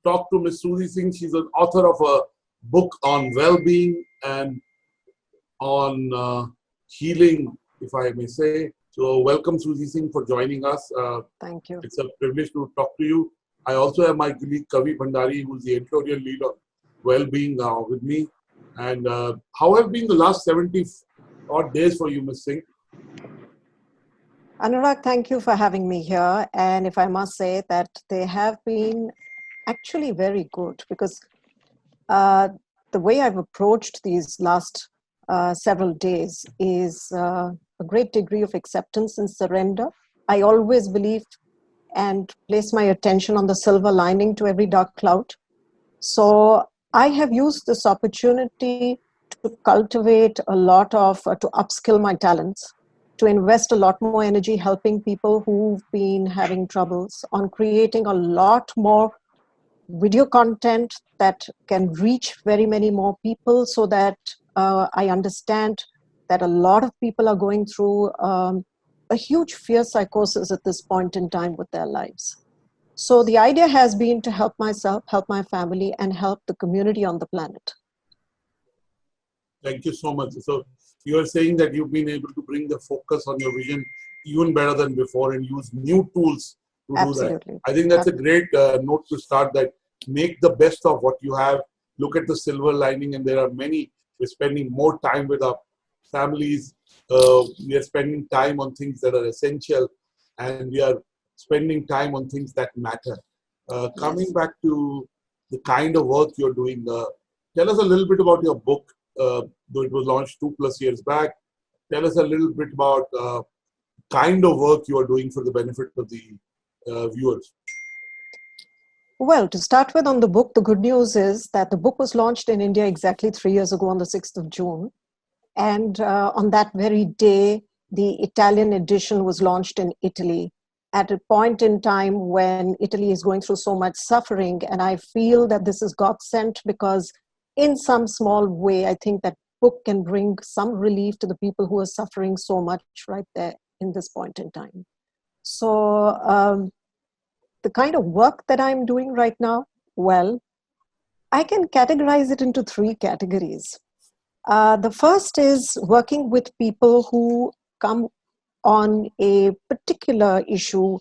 talk to Miss Suzy Singh. She's an author of a book on well-being and on healing, if I may say. So welcome, Suzy Singh, for joining us. Thank you. It's a privilege to talk to you. I also have my colleague Kavi Bhandari, who's the editorial lead of well-being with me. And how have been the last 70 odd days for you, Ms. Singh? Anurag, thank you for having me here. And if I must say that they have been actually very good, because the way I've approached these last several days is a great degree of acceptance and surrender. I always believe and place my attention on the silver lining to every dark cloud. So I have used this opportunity to cultivate a lot of, to upskill my talents, to invest a lot more energy helping people who've been having troubles, on creating a lot more video content that can reach very many more people, so that I understand that a lot of people are going through a huge fear psychosis at this point in time with their lives. So the idea has been to help myself, help my family, and help the community on the planet. Thank you so much. So you are saying that you've been able to bring the focus on your vision even better than before and use new tools to Absolutely. do that. I think that's a great note to start, that make the best of what you have. Look at the silver lining, and there are many. We're spending more time with our families. We are spending time on things that are essential, and we are spending time on things that matter. Coming back to the kind of work you're doing, tell us a little bit about your book, though it was launched 2+ years back. Tell us a little bit about kind of work you are doing for the benefit of the viewers. Well, to start with on the book, the good news is that the book was launched in India exactly 3 years ago on the 6th of June. And on that very day, the Italian edition was launched in Italy at a point in time when Italy is going through so much suffering. And I feel that this is God sent, because in some small way, I think that book can bring some relief to the people who are suffering so much right there in this point in time. So the kind of work that I'm doing right now, well, I can categorize it into 3 categories. The first is working with people who come on a particular issue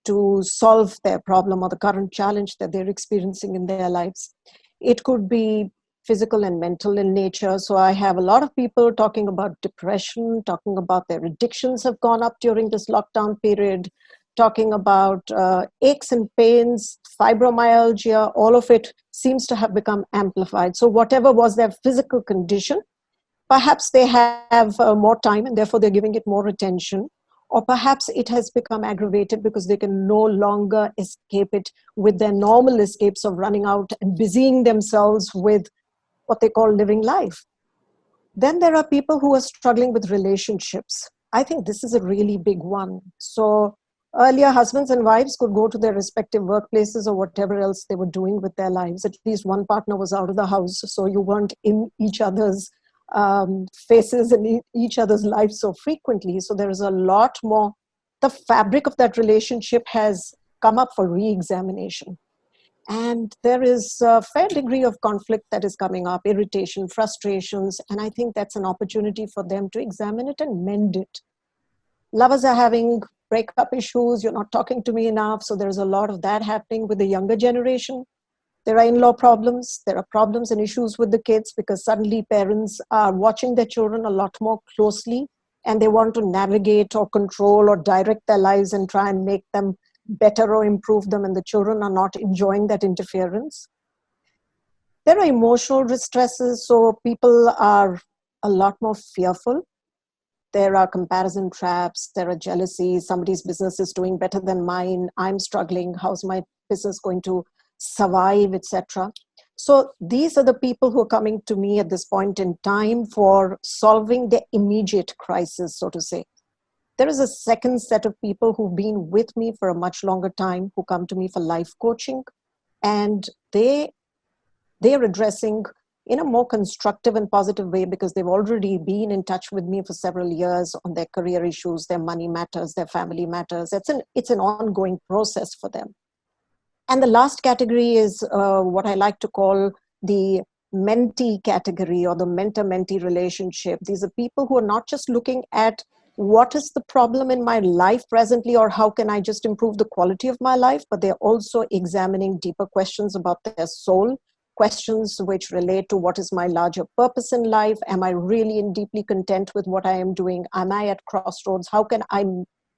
to solve their problem or the current challenge that they're experiencing in their lives. It could be physical and mental in nature. So I have a lot of people talking about depression, talking about their addictions have gone up during this lockdown period, talking about aches and pains, fibromyalgia, all of it seems to have become amplified. So whatever was their physical condition, perhaps they have more time and therefore they're giving it more attention. Or perhaps it has become aggravated because they can no longer escape it with their normal escapes of running out and busying themselves with what they call living life. Then there are people who are struggling with relationships. I think this is a really big one. So earlier, husbands and wives could go to their respective workplaces or whatever else they were doing with their lives. At least one partner was out of the house, so you weren't in each other's faces and each other's lives so frequently. So there is a lot more. The fabric of that relationship has come up for re-examination. And there is a fair degree of conflict that is coming up, irritation, frustrations, and I think that's an opportunity for them to examine it and mend it. Lovers are having breakup issues, you're not talking to me enough, so there's a lot of that happening with the younger generation. There are in-law problems, there are problems and issues with the kids because suddenly parents are watching their children a lot more closely and they want to navigate or control or direct their lives and try and make them better or improve them, and the children are not enjoying that interference. There are emotional distresses, so people are a lot more fearful. There are comparison traps, there are jealousies, somebody's business is doing better than mine, I'm struggling, how's my business going to survive, etc. So these are the people who are coming to me at this point in time for solving the immediate crisis, so to say. There is a second set of people who've been with me for a much longer time, who come to me for life coaching, and they are addressing in a more constructive and positive way because they've already been in touch with me for several years on their career issues, their money matters, their family matters. It's an ongoing process for them. And the last category is what I like to call the mentee category, or the mentor-mentee relationship. These are people who are not just looking at what is the problem in my life presently, or how can I just improve the quality of my life, but they're also examining deeper questions about their soul, questions which relate to what is my larger purpose in life. Am I really and deeply content with what I am doing? Am I at crossroads? How can I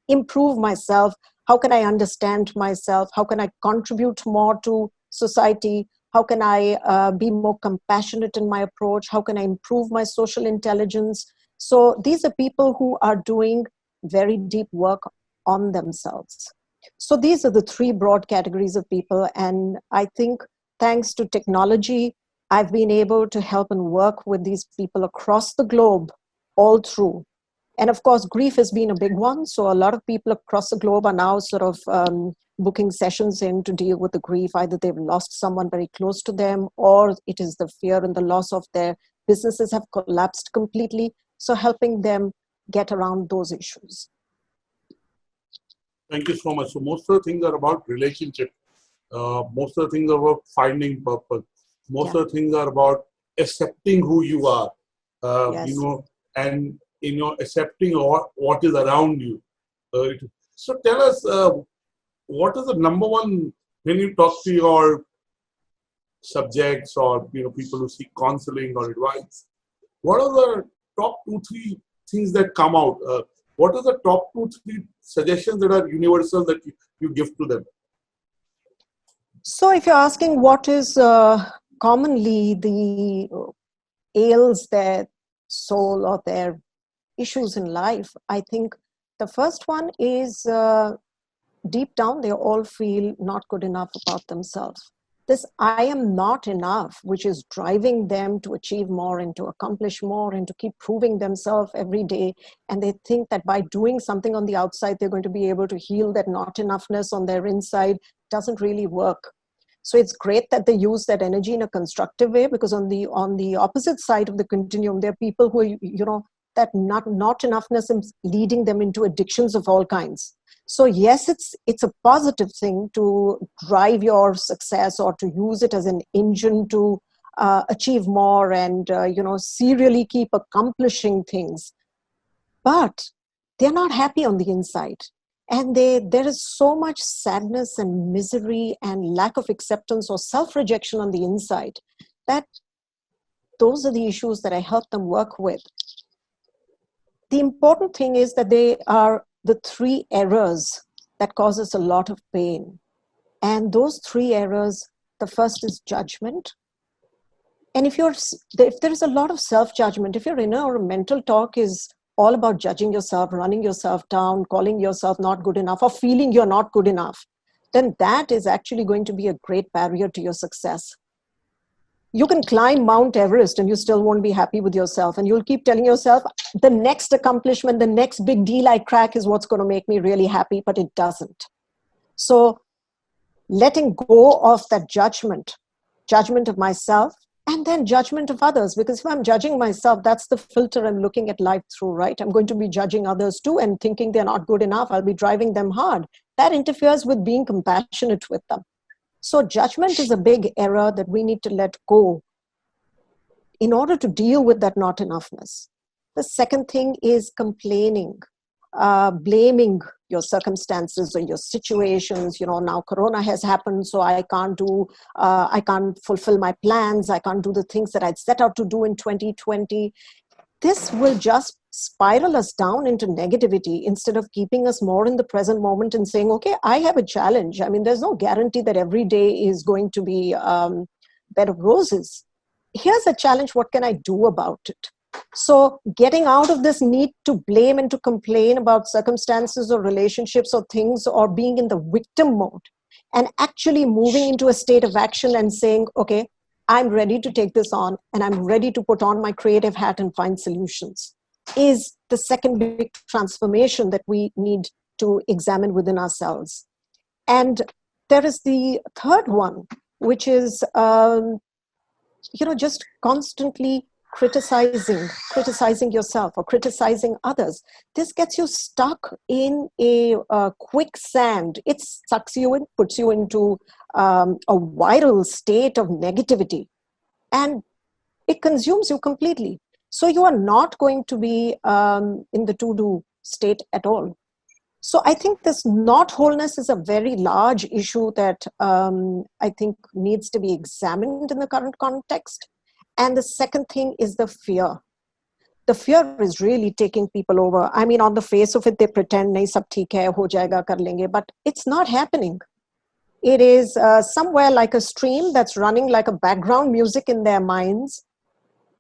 improve myself? How can I understand myself? How can I contribute more to society? How can I be more compassionate in my approach? How can I improve my social intelligence? So these are people who are doing very deep work on themselves. So these are the three broad categories of people. And I think thanks to technology, I've been able to help and work with these people across the globe all through. And of course, grief has been a big one. So a lot of people across the globe are now sort of booking sessions in to deal with the grief. Either they've lost someone very close to them, or it is the fear and the loss of their businesses have collapsed completely. So helping them get around those issues. Thank you so much. So most of the things are about relationship. Most of the things are about finding purpose. Most of the things are about accepting who you are, Yes. and accepting what is around you. So tell us, what is the number one, when you talk to your subjects, or people who seek counseling or advice, what are the top 2-3 things that come out? What are the top 2-3 suggestions that are universal that you give to them? So if you're asking what is commonly the ails their soul or their issues in life, I think the first one is deep down, they all feel not good enough about themselves. This I am not enough, which is driving them to achieve more and to accomplish more and to keep proving themselves every day. And they think that by doing something on the outside, they're going to be able to heal that not enoughness on their inside. Doesn't really work. So it's great that they use that energy in a constructive way, because on the opposite side of the continuum, there are people who, that not enoughness is leading them into addictions of all kinds. So yes, it's a positive thing to drive your success, or to use it as an engine to achieve more and serially keep accomplishing things. But they're not happy on the inside. And there is so much sadness and misery and lack of acceptance or self-rejection on the inside, that those are the issues that I help them work with. The important thing is that they are the 3 errors that causes a lot of pain. And those 3 errors, the first is judgment. And if there is a lot of self-judgment, if your inner or mental talk is all about judging yourself, running yourself down, calling yourself not good enough, or feeling you're not good enough, then that is actually going to be a great barrier to your success. You can climb Mount Everest and you still won't be happy with yourself. And you'll keep telling yourself, the next accomplishment, the next big deal I crack is what's going to make me really happy, but it doesn't. So letting go of that judgment of myself, and then judgment of others, because if I'm judging myself, that's the filter I'm looking at life through, right? I'm going to be judging others too and thinking they're not good enough. I'll be driving them hard. That interferes with being compassionate with them. So judgment is a big error that we need to let go in order to deal with that not enoughness. The second thing is complaining, blaming your circumstances or your situations. Now Corona has happened, so I can't fulfill my plans. I can't do the things that I'd set out to do in 2020. This will just spiral us down into negativity instead of keeping us more in the present moment and saying, okay, I have a challenge. I mean, there's no guarantee that every day is going to be bed of roses. Here's a challenge. What can I do about it? So getting out of this need to blame and to complain about circumstances or relationships or things, or being in the victim mode, and actually moving into a state of action and saying, okay, I'm ready to take this on, and I'm ready to put on my creative hat and find solutions, is the second big transformation that we need to examine within ourselves. And there is the third one, which is, just constantly criticizing yourself or criticizing others, this gets you stuck in a quicksand. It sucks you in, puts you into a viral state of negativity, and it consumes you completely. So you are not going to be in the to-do state at all. So I think this not wholeness is a very large issue that I think needs to be examined in the current context. And the second thing is the fear. The fear is really taking people over. I mean, on the face of it, they pretend, nahi sab theek hai, ho jayega, kar lenge, but it's not happening. It is somewhere like a stream that's running like a background music in their minds.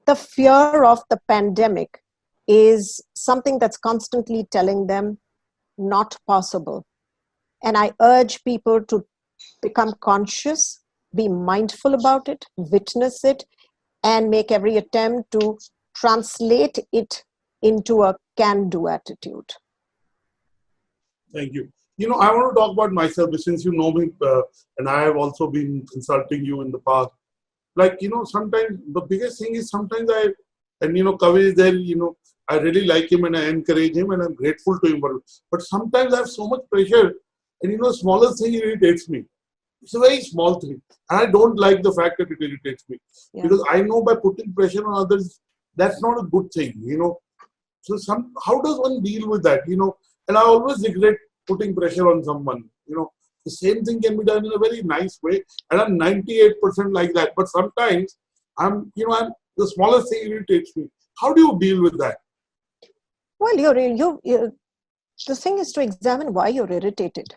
The fear of the pandemic is something that's constantly telling them not possible. And I urge people to become conscious, be mindful about it, witness it, and make every attempt to translate it into a can-do attitude. Thank you. I want to talk about myself since you know me, and I have also been consulting you in the past. Like, sometimes the biggest thing is sometimes Kavi is there, I really like him and I encourage him and I'm grateful to him. But sometimes I have so much pressure and, smallest thing irritates me. It's a very small thing. And I don't like the fact that it irritates me. Yeah. Because I know by putting pressure on others, that's not a good thing, So how does one deal with that, And I always regret putting pressure on someone, The same thing can be done in a very nice way. And I'm 98% like that. But sometimes the smallest thing irritates me. How do you deal with that? Well, the thing is to examine why you're irritated.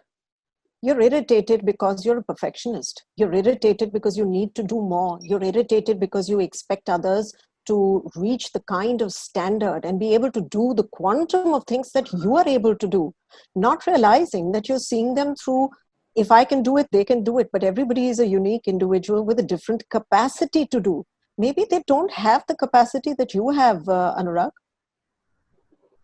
You're irritated because you're a perfectionist. You're irritated because you need to do more. You're irritated because you expect others to reach the kind of standard and be able to do the quantum of things that you are able to do, not realizing that you're seeing them through, if I can do it, they can do it. But everybody is a unique individual with a different capacity to do. Maybe they don't have the capacity that you have, Anurag.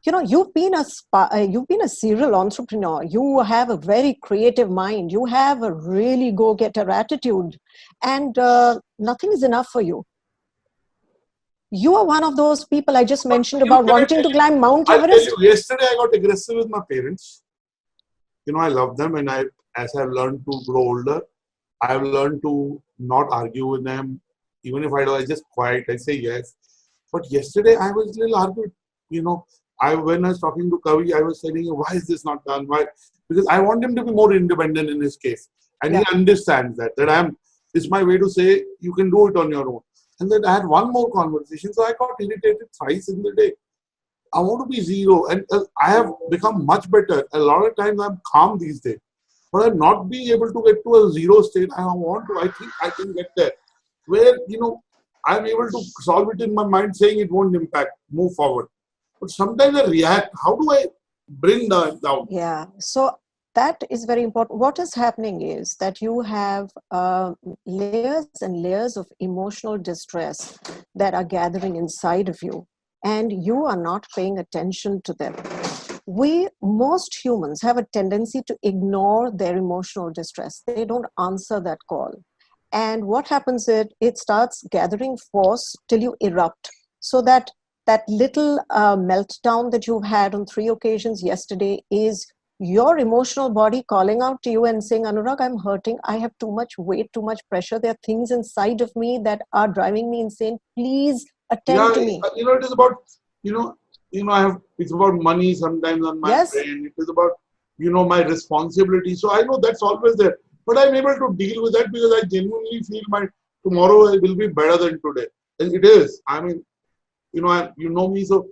You've been a serial entrepreneur. You have a very creative mind. You have a really go-getter attitude, and nothing is enough for you. You are one of those people I just mentioned about wanting to climb Mount Everest. I'll tell you, yesterday I got aggressive with my parents. I love them, and as I've learned to grow older, I've learned to not argue with them. Even if I do, I just quiet. I say yes. But yesterday I was a little argued. When I was talking to Kavi, I was telling him, why is this not done? Why? Because I want him to be more independent in his case. And he understands that it's my way to say, you can do it on your own. And then I had one more conversation. So I got irritated thrice in the day. I want to be zero. And I have become much better. A lot of times I'm calm these days. But I'm not being able to get to a zero state. I think I can get there. Where, I'm able to solve it in my mind saying it won't impact, move forward. But sometimes I react. How do I bring that down? Yeah. So that is very important. What is happening is that you have layers and layers of emotional distress that are gathering inside of you, and you are not paying attention to them. Most humans have a tendency to ignore their emotional distress. They don't answer that call. And what happens is it starts gathering force till you erupt. So that little meltdown that you've had on 3 occasions yesterday is your emotional body calling out to you and saying, Anurag, I'm hurting. I have too much weight, too much pressure. There are things inside of me that are driving me insane. Please attend to me. It is about, it's about money sometimes on my brain. It is about, my responsibility. So I know that's always there. But I'm able to deal with that because I genuinely feel my tomorrow will be better than today. And it is. I mean, you know me, so.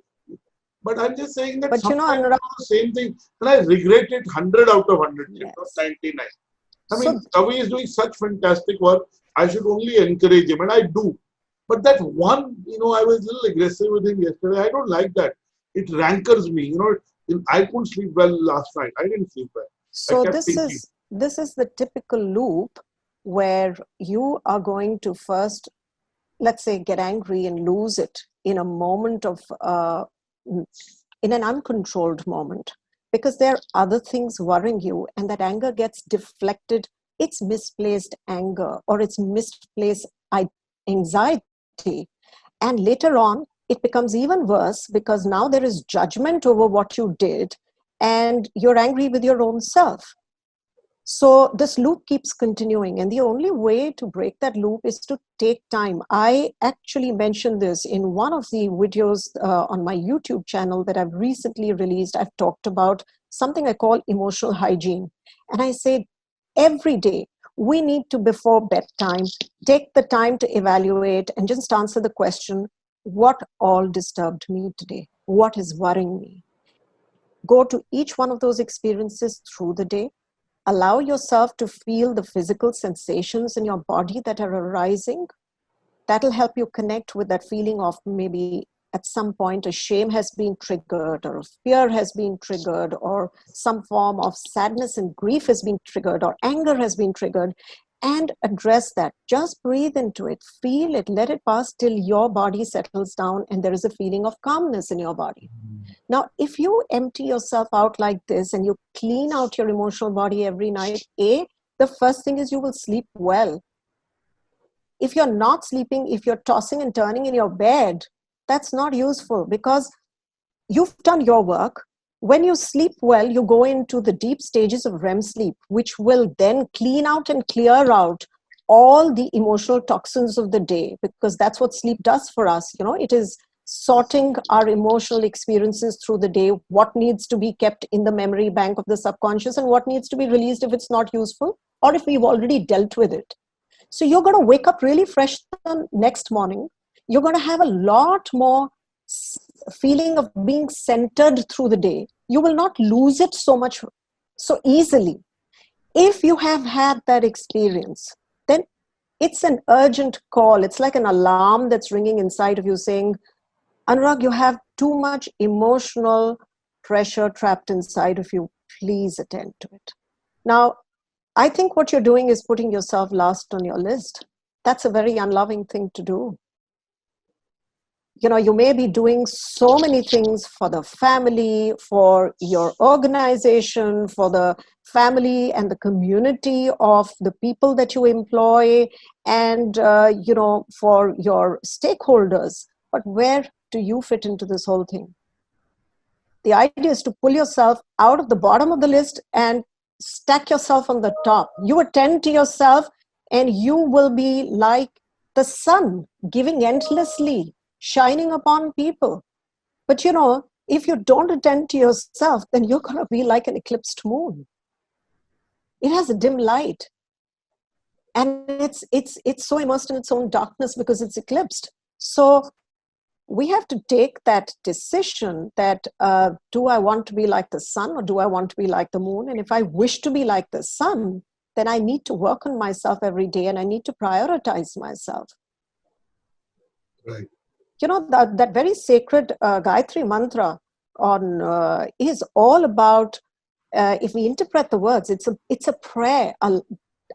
But I'm just saying that sometimes Anurag, the same thing. And I regret it 100 out of 100, not 99. I mean, Kavi is doing such fantastic work. I should only encourage him, and I do. But that one, I was a little aggressive with him yesterday. I don't like that. It rankles me. I couldn't sleep well last night. I didn't sleep well. So this is the typical loop where you are going to first, let's say, get angry and lose it in a moment of, in an uncontrolled moment, because there are other things worrying you, and that anger gets deflected. It's misplaced anger or it's misplaced anxiety. And later on, it becomes even worse because now there is judgment over what you did and you're angry with your own self. So this loop keeps continuing, and the only way to break that loop is to take time. I actually mentioned this in one of the videos on my YouTube channel that I've recently released. I've talked about something I call emotional hygiene. And I say every day, we need to, before bedtime, take the time to evaluate and just answer the question, what all disturbed me today? What is worrying me? Go to each one of those experiences through the day. Allow yourself to feel the physical sensations in your body that are arising. That'll help you connect with that feeling of maybe at some point a shame has been triggered, or a fear has been triggered, or some form of sadness and grief has been triggered, or anger has been triggered, and address that. Just breathe into it, feel it, let it pass till your body settles down and there is a feeling of calmness in your body. Now, if you empty yourself out like this and you clean out your emotional body every night, the first thing is you will sleep well. If you're not sleeping, if you're tossing and turning in your bed, that's not useful because you've done your work. When you sleep well, you go into the deep stages of REM sleep, which will then clean out and clear out all the emotional toxins of the day, because that's what sleep does for us. You know, it is sorting our emotional experiences through the day, what needs to be kept in the memory bank of the subconscious and what needs to be released if it's not useful or if we've already dealt with it. So you're going to wake up really fresh the next morning. You're going to have a lot more feeling of being centered through the day. You will not lose it so easily. If you have had that experience, then it's an urgent call. It's like an alarm that's ringing inside of you saying, Anurag, you have too much emotional pressure trapped inside of you. Please attend to it. Now, I think what you're doing is putting yourself last on your list. That's a very unloving thing to do. You know, you may be doing so many things for the family, for your organization, for the family and the community of the people that you employ, and, for your stakeholders. But where do you fit into this whole thing? The idea is to pull yourself out of the bottom of the list and stack yourself on the top. You attend to yourself and you will be like the sun, giving endlessly, shining upon people. But if you don't attend to yourself, then you're going to be like an eclipsed moon. It has a dim light. And it's so immersed in its own darkness because it's eclipsed. So we have to take that decision that do I want to be like the sun or do I want to be like the moon? And if I wish to be like the sun, then I need to work on myself every day and I need to prioritize myself. Right. That very sacred Gayatri mantra is all about, if we interpret the words, it's a prayer,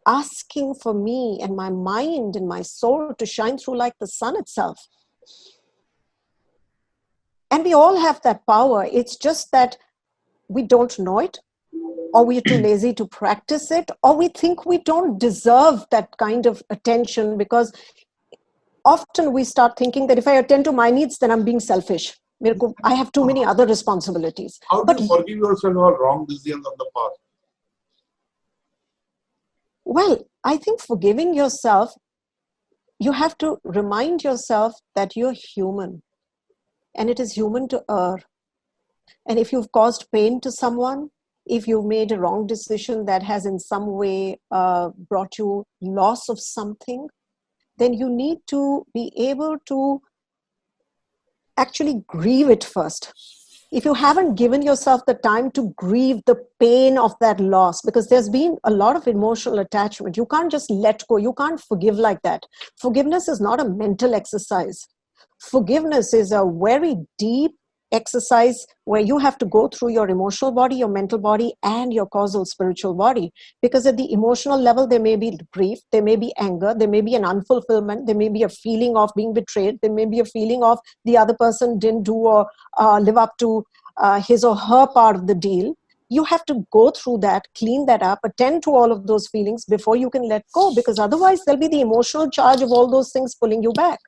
asking for me and my mind and my soul to shine through like the sun itself. And we all have that power. It's just that we don't know it, or we're too lazy to practice it, or we think we don't deserve that kind of attention, because often we start thinking that if I attend to my needs, then I'm being selfish. I have too many other responsibilities. How do you forgive yourself for wrong decisions of the past? Well, I think forgiving yourself, you have to remind yourself that you're human. And it is human to err. And if you've caused pain to someone, if you've made a wrong decision that has in some way brought you loss of something, then you need to be able to actually grieve it first. If you haven't given yourself the time to grieve the pain of that loss, because there's been a lot of emotional attachment, you can't just let go. You can't forgive like that. Forgiveness is not a mental exercise. Forgiveness is a very deep exercise where you have to go through your emotional body, your mental body, and your causal spiritual body. Because at the emotional level, there may be grief, there may be anger, there may be an unfulfillment, there may be a feeling of being betrayed, there may be a feeling of the other person didn't do or live up to his or her part of the deal. You have to go through that, clean that up, attend to all of those feelings before you can let go, because otherwise there'll be the emotional charge of all those things pulling you back.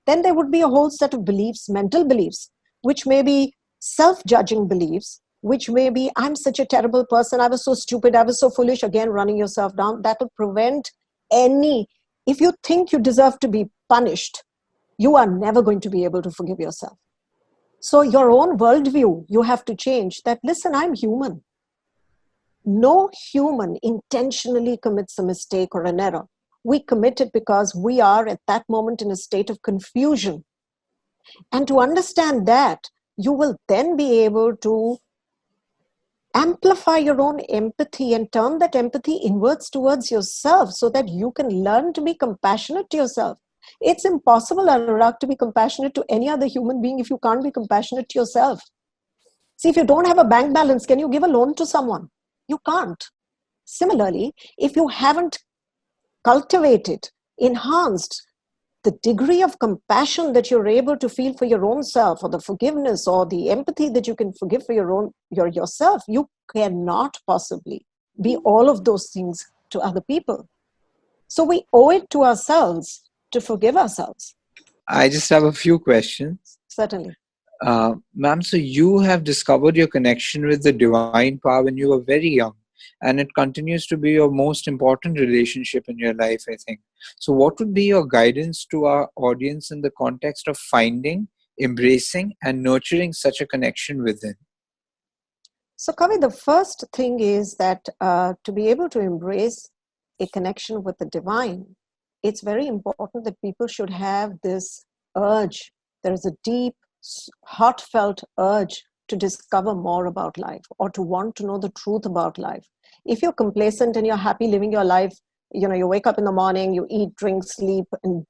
Then there would be a whole set of beliefs, mental beliefs, which may be self-judging beliefs, which may be, I'm such a terrible person, I was so stupid, I was so foolish, again, running yourself down. That will prevent if you think you deserve to be punished, you are never going to be able to forgive yourself. So your own worldview, you have to change that, listen, I'm human. No human intentionally commits a mistake or an error. We commit it because we are at that moment in a state of confusion. And to understand that, you will then be able to amplify your own empathy and turn that empathy inwards towards yourself so that you can learn to be compassionate to yourself. It's impossible, Anurag, to be compassionate to any other human being if you can't be compassionate to yourself. See, if you don't have a bank balance, can you give a loan to someone? You can't. Similarly, if you haven't cultivated, enhanced the degree of compassion that you're able to feel for your own self, or the forgiveness or the empathy that you can forgive for yourself, you cannot possibly be all of those things to other people. So we owe it to ourselves to forgive ourselves. I just have a few questions. Certainly. Ma'am, so you have discovered your connection with the divine power when you were very young, and it continues to be your most important relationship in your life, I think. So what would be your guidance to our audience in the context of finding, embracing, and nurturing such a connection within? So, Kavi, the first thing is that to be able to embrace a connection with the divine, it's very important that people should have this urge. There is a deep, heartfelt urge to discover more about life or to want to know the truth about life. If you're complacent and you're happy living your life, you wake up in the morning, you eat, drink, sleep, and,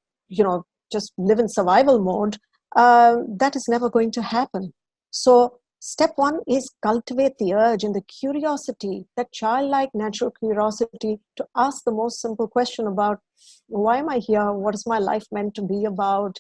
just live in survival mode, that is never going to happen. So step one is cultivate the urge and the curiosity, that childlike natural curiosity, to ask the most simple question about, why am I here? What is my life meant to be about?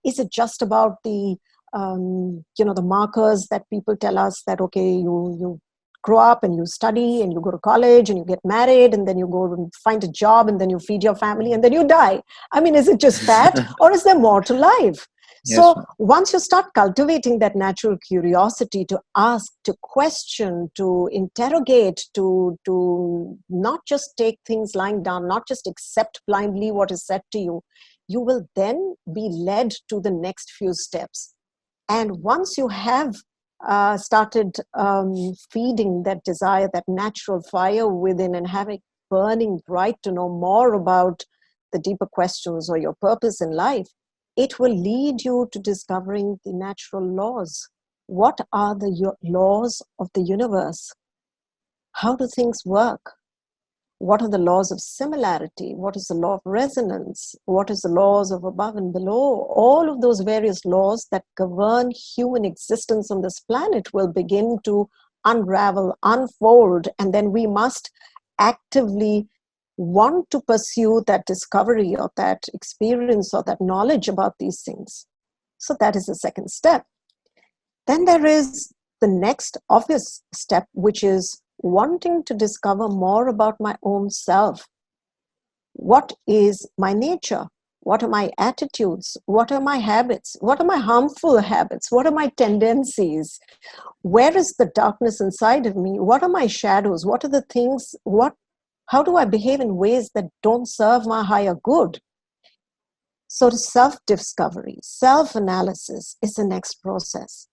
Is it just about the markers that people tell us that, okay, you grow up and you study and you go to college and you get married and then you go and find a job and then you feed your family and then you die? I mean, is it just that, or is there more to life? So Yes, once you start cultivating that natural curiosity to ask, to question, to interrogate, to not just take things lying down, not just accept blindly what is said to you, you will then be led to the next few steps. And once you have started feeding that desire, that natural fire within, and having burning bright to know more about the deeper questions or your purpose in life, it will lead you to discovering the natural laws. What are the laws of the universe? How do things work? What are the laws of similarity? What is the law of resonance? What is the laws of above and below? All of those various laws that govern human existence on this planet will begin to unravel, unfold, and then we must actively want to pursue that discovery or that experience or that knowledge about these things. So that is the second step. Then there is the next obvious step, which is wanting to discover more about my own self. What is my nature? What are my attitudes? What are my habits? What are my harmful habits? What are my tendencies? Where is the darkness inside of me? What are my shadows? What are the things? How do I behave in ways that don't serve my higher good? So self-discovery, self-analysis is the next process.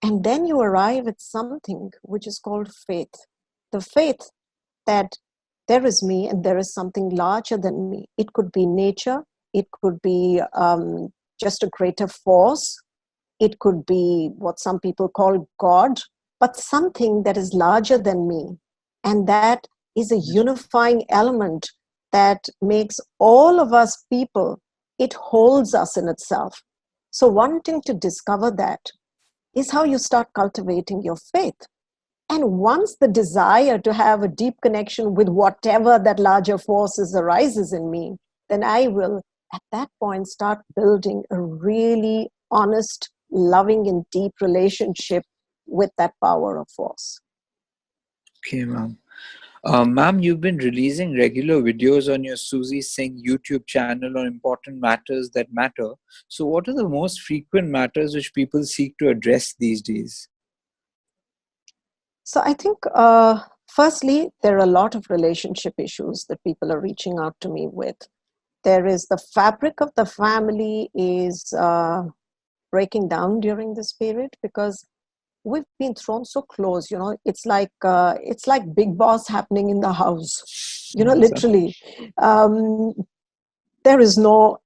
And then you arrive at something which is called faith. The faith that there is me and there is something larger than me. It could be nature. It could be just a greater force. It could be what some people call God, but something that is larger than me. And that is a unifying element that makes all of us people, it holds us in itself. So wanting to discover that is how you start cultivating your faith. And once the desire to have a deep connection with whatever that larger forces arises in me, then I will, at that point, start building a really honest, loving, and deep relationship with that power of force. okay, ma'am. Ma'am, you've been releasing regular videos on your Suzy Singh YouTube channel on important matters that matter. So, what are the most frequent matters which people seek to address these days? So I think, firstly, there are a lot of relationship issues that people are reaching out to me with. There is the fabric of the family is breaking down during this period because we've been thrown so close. It's like Big Boss happening in the house. Yes, sir. Literally, um, there is no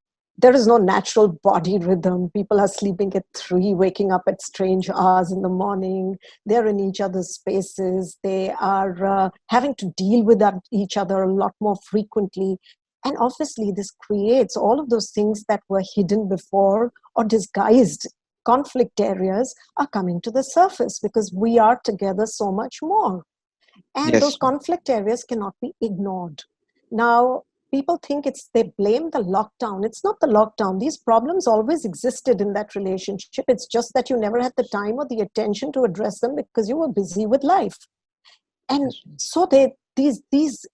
natural body rhythm. People are sleeping at 3, waking up at strange hours in the morning. They're in each other's spaces. They are having to deal with each other a lot more frequently. And obviously this creates all of those things that were hidden before or disguised conflict areas are coming to the surface because we are together so much more. And those Yes, ma'am. conflict areas cannot be ignored. Now, people think they blame the lockdown. It's not the lockdown. These problems always existed in that relationship. It's just that you never had the time or the attention to address them because you were busy with life. And Yes, ma'am. so these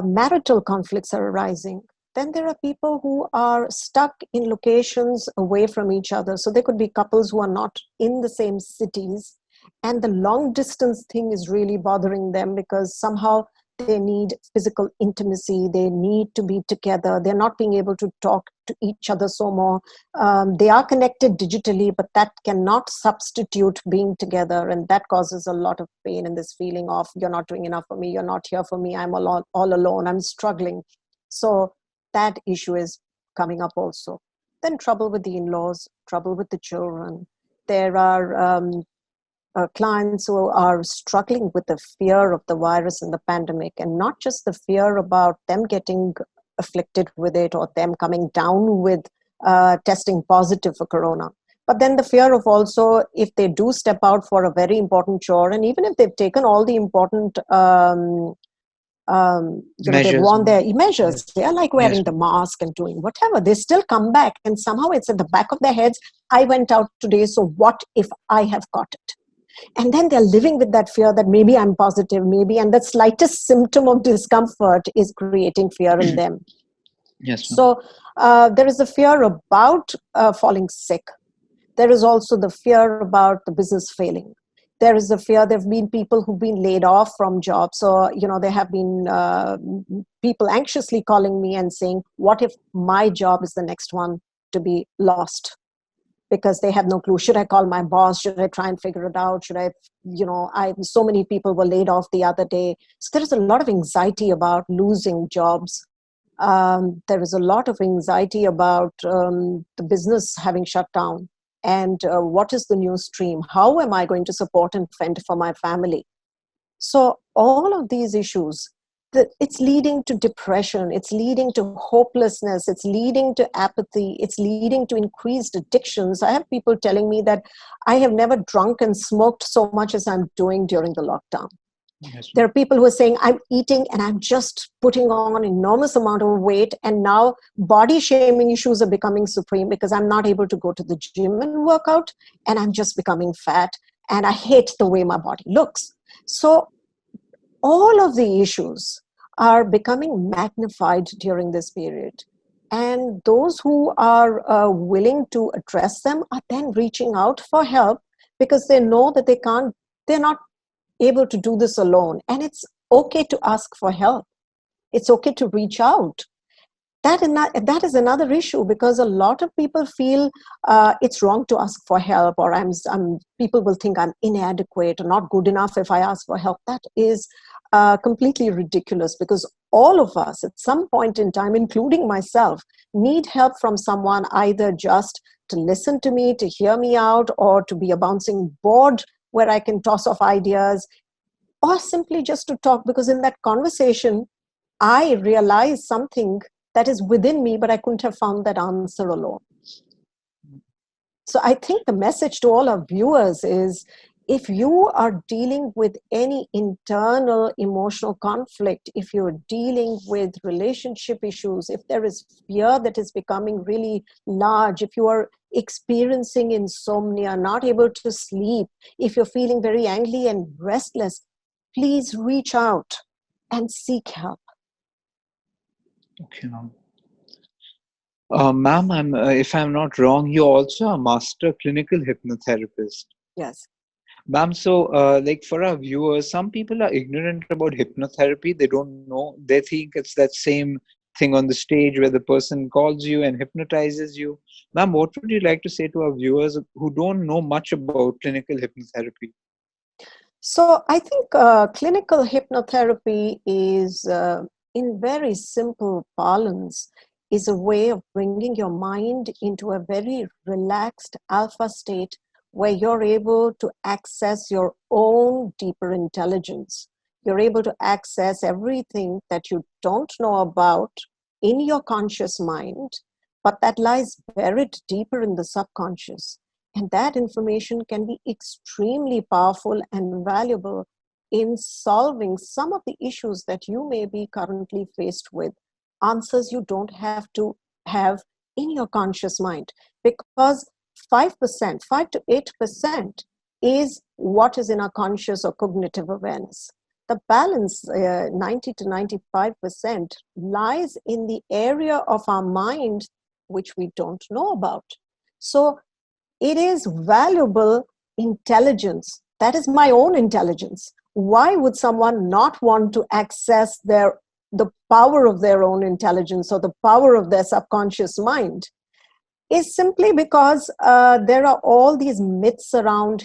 marital conflicts are arising. Then there are people who are stuck in locations away from each other. So there could be couples who are not in the same cities. And the long distance thing is really bothering them because somehow they need physical intimacy. They need to be together. They're not being able to talk to each other so more. They are connected digitally, but that cannot substitute being together. And that causes a lot of pain and this feeling of, you're not doing enough for me. You're not here for me. I'm all alone. I'm struggling. So that issue is coming up also. Then trouble with the in-laws, trouble with the children. There are clients who are struggling with the fear of the virus and the pandemic, and not just the fear about them getting afflicted with it or them coming down with testing positive for corona. But then the fear of also, if they do step out for a very important chore, and even if they've taken all the important they've Measures, worn ma'am. their measures. Yes, They are like yes, wearing the ma'am. mask and doing whatever. They still come back, and somehow it's at the back of their heads. I went out today, so what if I have got it? And then they're living with that fear that maybe I'm positive, maybe, and the slightest symptom of discomfort is creating fear in them. Yes, ma'am. So there is a fear about falling sick. There is also the fear about the business failing. There is a fear. There have been people who've been laid off from jobs. So, there have been people anxiously calling me and saying, what if my job is the next one to be lost? Because they have no clue. Should I call my boss? Should I try and figure it out? Should so many people were laid off the other day. So there is a lot of anxiety about losing jobs. There is a lot of anxiety about the business having shut down. And what is the new stream? How am I going to support and fend for my family? So all of these issues, it's leading to depression, it's leading to hopelessness, it's leading to apathy, it's leading to increased addictions. I have people telling me that I have never drunk and smoked so much as I'm doing during the lockdown. Yes, There ma'am. are people who are saying, I'm eating and I'm just putting on enormous amount of weight, and now body shaming issues are becoming supreme because I'm not able to go to the gym and work out, and I'm just becoming fat, and I hate the way my body looks. So all of the issues are becoming magnified during this period. And those who are willing to address them are then reaching out for help because they know that they're not able to do this alone. And it's okay to ask for help. It's okay to reach out. That is another issue because a lot of people feel it's wrong to ask for help, or people will think I'm inadequate or not good enough if I ask for help. That is completely ridiculous because all of us at some point in time, including myself, need help from someone, either just to listen to me, to hear me out, or to be a bouncing board where I can toss off ideas, or simply just to talk, because in that conversation, I realize something that is within me, but I couldn't have found that answer alone. So I think the message to all our viewers is, if you are dealing with any internal emotional conflict, if you're dealing with relationship issues, if there is fear that is becoming really large, if you are experiencing insomnia, not able to sleep, if you're feeling very angry and restless, please reach out and seek help. Okay, ma'am. Ma'am, if I'm not wrong, you're also a master clinical hypnotherapist. Yes. Ma'am, so like for our viewers, some people are ignorant about hypnotherapy. They don't know. They think it's that same thing on the stage where the person calls you and hypnotizes you. Ma'am, what would you like to say to our viewers who don't know much about clinical hypnotherapy? So I think clinical hypnotherapy is, in very simple parlance, is a way of bringing your mind into a very relaxed alpha state where you're able to access your own deeper intelligence. You're able to access everything that you don't know about in your conscious mind, but that lies buried deeper in the subconscious. And that information can be extremely powerful and valuable in solving some of the issues that you may be currently faced with. Answers you don't have to have in your conscious mind, because 5%, 5 to 8% is what is in our conscious or cognitive awareness. The balance, 90 to 95%, lies in the area of our mind which we don't know about. So it is valuable intelligence. That is my own intelligence. Why would someone not want to access the power of their own intelligence or the power of their subconscious mind? Is simply because there are all these myths around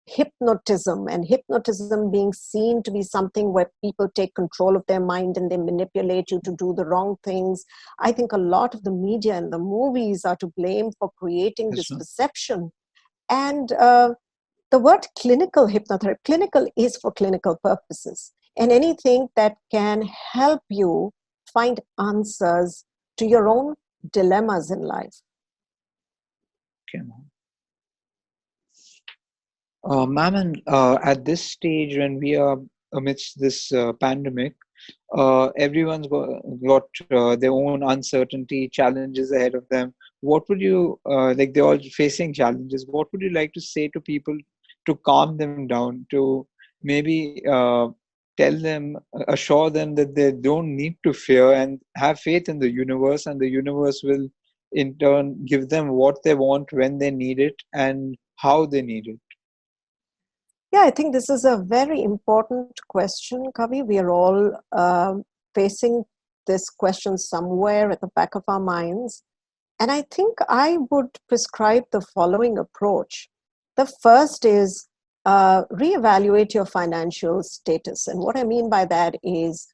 hypnotism, and hypnotism being seen to be something where people take control of their mind and they manipulate you to do the wrong things. I think a lot of the media and the movies are to blame for creating this perception. And the word clinical hypnotherapy, clinical is for clinical purposes, and anything that can help you find answers to your own dilemmas in life. Okay, ma'am. Ma'am, and at this stage when we are amidst this pandemic, everyone's got their own uncertainty, challenges ahead of them. What would you, like they're all facing challenges, what would you like to say to people to calm them down, to maybe tell them, assure them that they don't need to fear and have faith in the universe, and the universe will in turn give them what they want when they need it and how they need it? Yeah, I think this is a very important question, Kavi. We are all facing this question somewhere at the back of our minds. And I think I would prescribe the following approach. The first is reevaluate your financial status. And what I mean by that is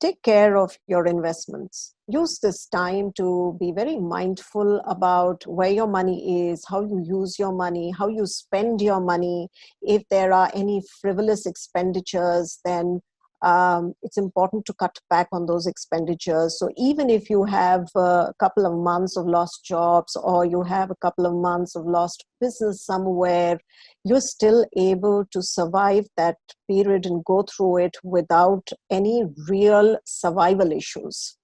take care of your investments. Use this time to be very mindful about where your money is, how you use your money, how you spend your money. If there are any frivolous expenditures, then it's important to cut back on those expenditures. So even if you have a couple of months of lost jobs, or you have a couple of months of lost business somewhere, you're still able to survive that period and go through it without any real survival issues.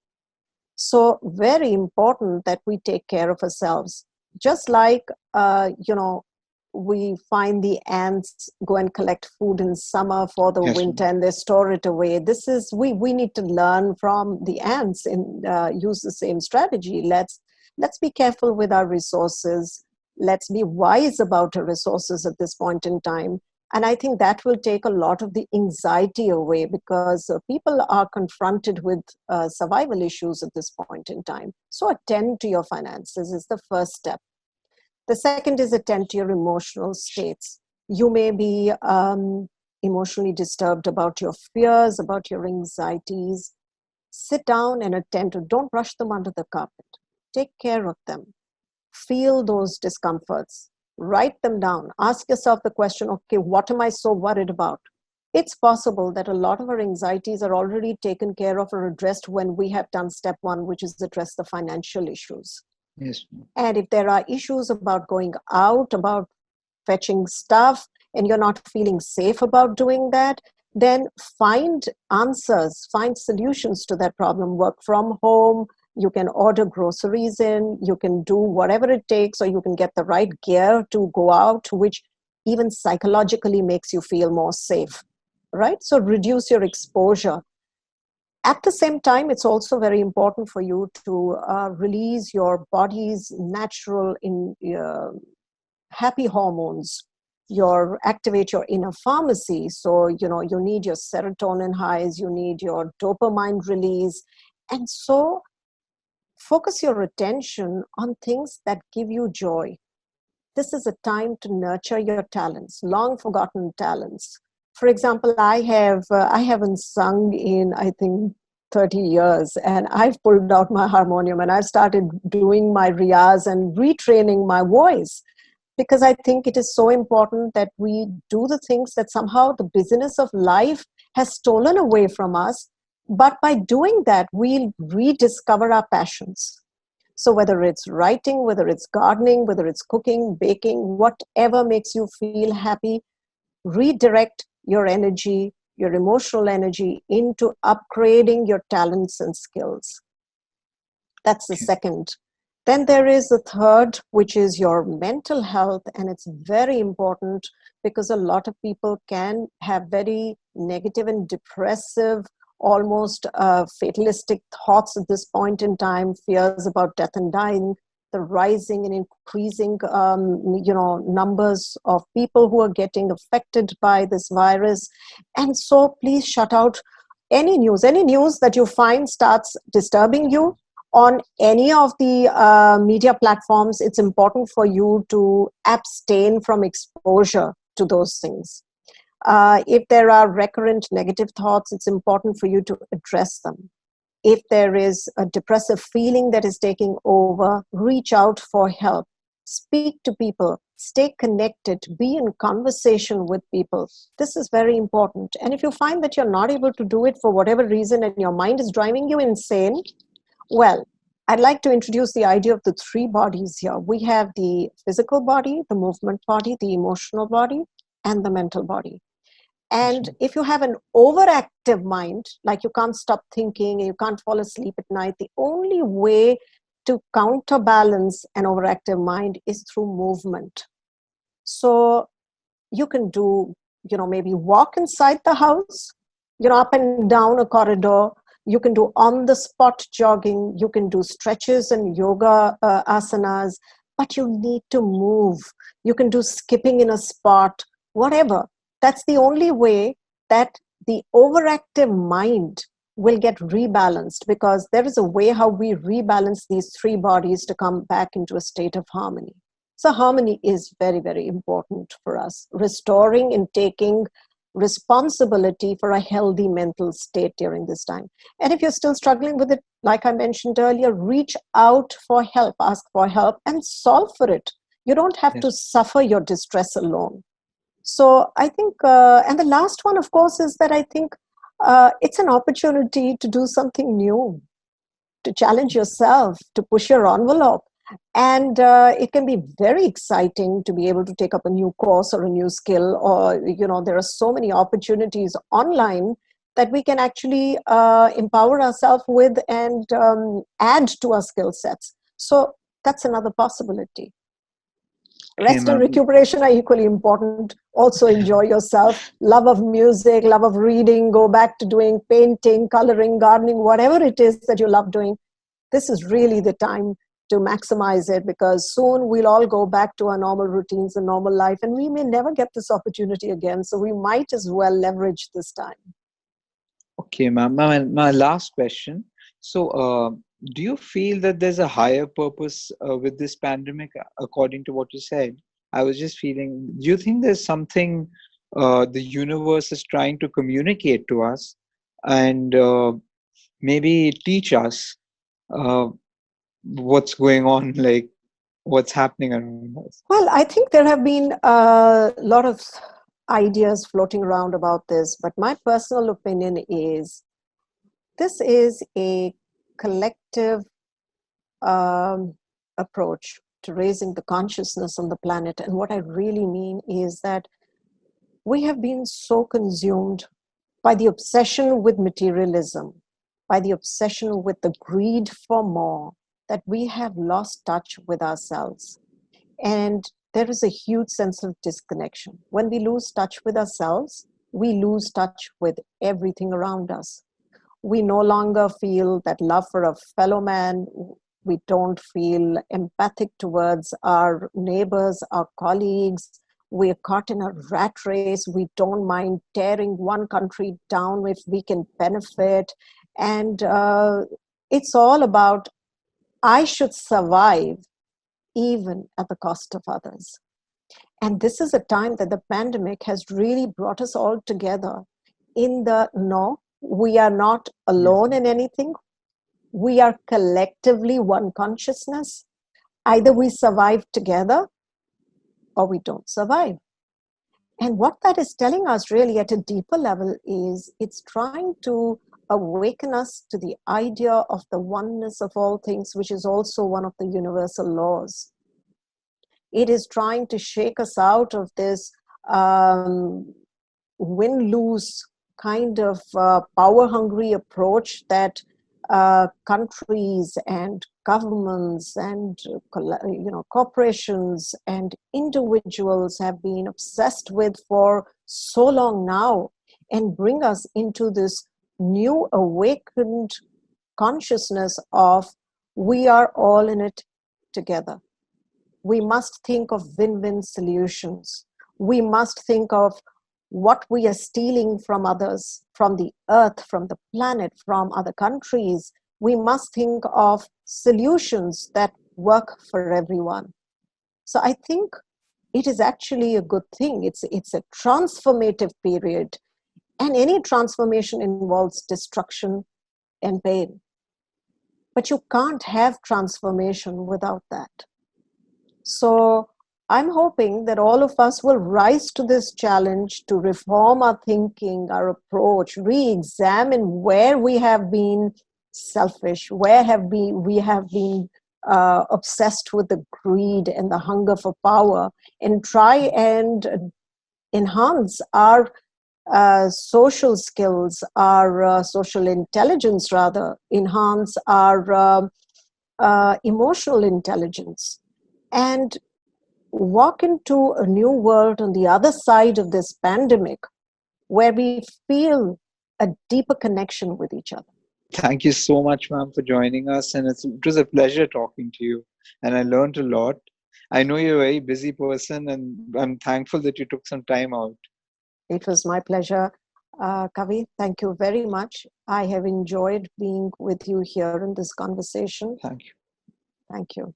So very important that we take care of ourselves. Just like, we find the ants go and collect food in summer for the winter and they store it away. This is, we need to learn from the ants and use the same strategy. Let's be careful with our resources. Let's be wise about our resources at this point in time. And I think that will take a lot of the anxiety away, because people are confronted with survival issues at this point in time. So attend to your finances is the first step. The second is attend to your emotional states. You may be emotionally disturbed about your fears, about your anxieties. Sit down and attend to, don't brush them under the carpet. Take care of them. Feel those discomforts. Write them down. Ask yourself the question, okay, what am I so worried about? It's possible that a lot of our anxieties are already taken care of or addressed when we have done step one, which is address the financial issues. Yes. And if there are issues about going out, about fetching stuff, and you're not feeling safe about doing that, then find answers, find solutions to that problem. Work from home, you can order groceries in, you can do whatever it takes, or you can get the right gear to go out, which even psychologically makes you feel more safe, right? So reduce your exposure. At the same time, it's also very important for you to release your body's natural happy hormones. Activate your inner pharmacy. So, you need your serotonin highs, you need your dopamine release. And so focus your attention on things that give you joy. This is a time to nurture your talents, long forgotten talents. For example, I haven't sung in, I think, 30 years, and I've pulled out my harmonium and I've started doing my riyaz and retraining my voice, because I think it is so important that we do the things that somehow the busyness of life has stolen away from us. But by doing that, we'll rediscover our passions. So whether it's writing, whether it's gardening, whether it's cooking, baking, whatever makes you feel happy, redirect your energy, your emotional energy into upgrading your talents and skills. That's the second. Then there is the third, which is your mental health. And it's very important because a lot of people can have very negative and depressive, almost fatalistic thoughts at this point in time, fears about death and dying, the rising and increasing numbers of people who are getting affected by this virus. And so please shut out any news that you find starts disturbing you on any of the media platforms. It's important for you to abstain from exposure to those things. If there are recurrent negative thoughts, it's important for you to address them. If there is a depressive feeling that is taking over, reach out for help. Speak to people, stay connected, be in conversation with people. This is very important. And if you find that you're not able to do it for whatever reason and your mind is driving you insane, well, I'd like to introduce the idea of the three bodies here. We have the physical body, the movement body, the emotional body, and the mental body. And if you have an overactive mind, like you can't stop thinking and you can't fall asleep at night, the only way to counterbalance an overactive mind is through movement. So you can do, maybe walk inside the house, up and down a corridor. You can do on-the-spot jogging. You can do stretches and yoga asanas, but you need to move. You can do skipping in a spot, whatever. That's the only way that the overactive mind will get rebalanced, because there is a way how we rebalance these three bodies to come back into a state of harmony. So harmony is very, very important for us, restoring and taking responsibility for a healthy mental state during this time. And if you're still struggling with it, like I mentioned earlier, reach out for help, ask for help, and solve for it. You don't have to suffer your distress alone. So I think, and the last one, of course, is that I think it's an opportunity to do something new, to challenge yourself, to push your envelope. And it can be very exciting to be able to take up a new course or a new skill, or, there are so many opportunities online that we can actually empower ourselves with and add to our skill sets. So that's another possibility. Rest and recuperation are equally important. Also enjoy yourself. Love of music, love of reading, go back to doing painting, coloring, gardening, whatever it is that you love doing. This is really the time to maximize it, because soon we'll all go back to our normal routines and normal life, and we may never get this opportunity again. So we might as well leverage this time. Okay, ma'am. My last question. So, do you feel that there's a higher purpose with this pandemic, according to what you said? I was just feeling, do you think there's something the universe is trying to communicate to us and maybe teach us what's going on, like what's happening around us? Well, I think there have been a lot of ideas floating around about this, but my personal opinion is this is a collective approach to raising the consciousness on the planet. And what I really mean is that we have been so consumed by the obsession with materialism, by the obsession with the greed for more, that we have lost touch with ourselves. And there is a huge sense of disconnection. When we lose touch with ourselves, we lose touch with everything around us. We no longer feel that love for a fellow man. We don't feel empathic towards our neighbors, our colleagues. We're caught in a rat race. We don't mind tearing one country down if we can benefit. And it's all about, I should survive even at the cost of others. And this is a time that the pandemic has really brought us all together in the no, we are not alone in anything. We are collectively one consciousness. Either we survive together or we don't survive. And what that is telling us really at a deeper level is it's trying to awaken us to the idea of the oneness of all things, which is also one of the universal laws. It is trying to shake us out of this win-lose kind of power-hungry approach that countries and governments and corporations and individuals have been obsessed with for so long now, and bring us into this new awakened consciousness of we are all in it together. We must think of win-win solutions. We must think of what we are stealing from others, from the earth, from the planet, from other countries. We must think of solutions that work for everyone. So I think it is actually a good thing. It's a transformative period. And any transformation involves destruction and pain. But you can't have transformation without that. So I'm hoping that all of us will rise to this challenge to reform our thinking, our approach, re-examine where we have been selfish, where we have been obsessed with the greed and the hunger for power, and try and enhance our social skills, our social intelligence rather, enhance our emotional intelligence, and walk into a new world on the other side of this pandemic where we feel a deeper connection with each other. Thank you so much, ma'am, for joining us. And it was a pleasure talking to you. And I learned a lot. I know you're a very busy person, and I'm thankful that you took some time out. It was my pleasure, Kavi. Thank you very much. I have enjoyed being with you here in this conversation. Thank you. Thank you.